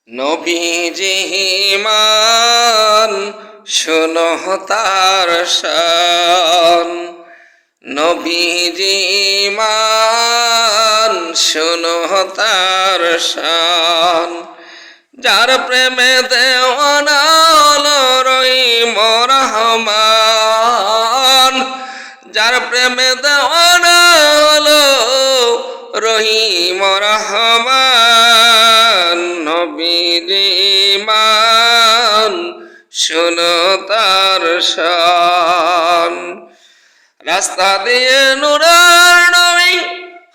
নবীজি মান শোনো তার শান, নবীজি মান শোনো তার শান। যার প্রেমে দেওয়ানা হলো রহিম রহমান, যার প্রেমে দেওয়ানা হলো রহিম রহমান। নবীজি মান শোনো তার শান। রাস্তা দিয়ে নূরের নবী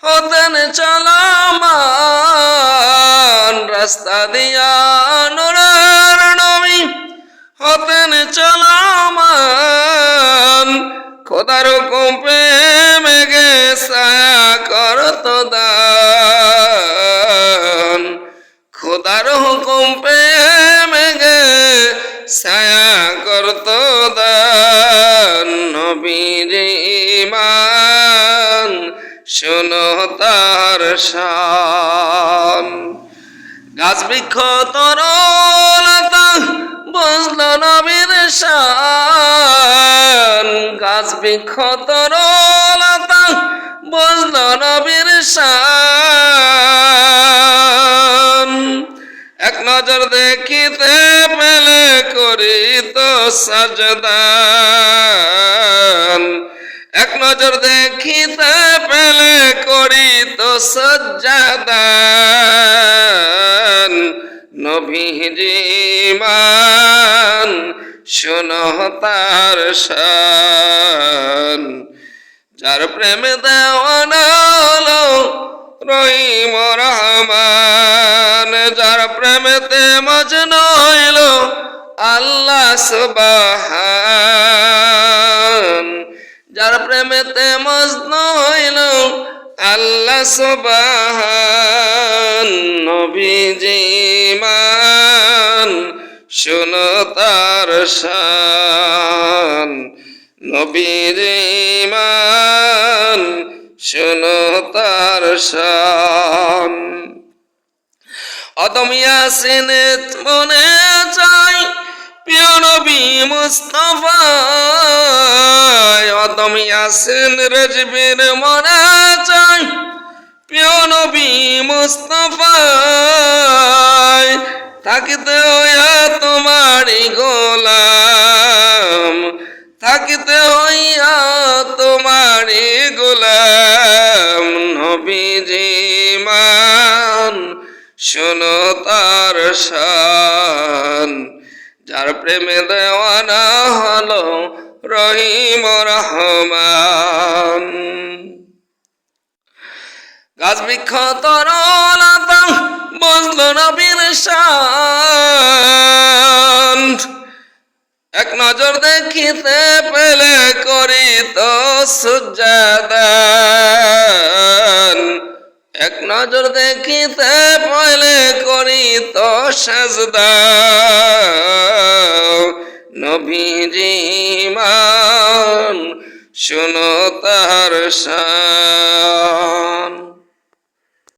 হতেন চলমান, রাস্তা দিয়া নূরের নবী হতেন চলমান। খোদার হুকুম প্রেমে ছায়া করত দান, খোদার হুকুম প্রেমে ছায়া করত দান। নবীজি মান শোনো তার শান। গাছ বৃক্ষ তরলতা বুঝলো নবীর শান, গাছ বৃক্ষ তরলতা বুঝলো নবীর শান। এক নজর দেখিতে পেলে করিত সাজদা, এক নজর দেখিতে পেলে করিত সাজদা। নবীজি মান শোনো তার শান। যার প্রেমে দেওয়ানা হলো রহিম রহমান, যার প্রেমেতে মজনু হইল আল্লাহ সুবহান, যার প্রেমেতে মজনু হইল আল্লাহ সুবহান। নবীজি মান শোনো তার শান, নবীজি মান শোনো তার শান। অদম ইয়াসিন মনে চাই প্রিয় নবী মুস্তাফা, অদম ইয়াসিন রেজবির মনে চাই প্রিয় নবী মুস্তাফা। থাকিতে হইয়া তোমারি গোলাম, থাকিতে হইয়া তোমারি গোলাম। নবীজি মান শোনো তার শান। যার প্রেমে দেওয়ানা হলো রহিম রহমান। গাছ বৃক্ষ তরলতা বুঝলো নবীর শান, এক নজর দেখিতে পেলে করিত সুজদা, এক নজর দেখিতে পেলে করিত সাজদা। নবীজি মান শোনো তার শান।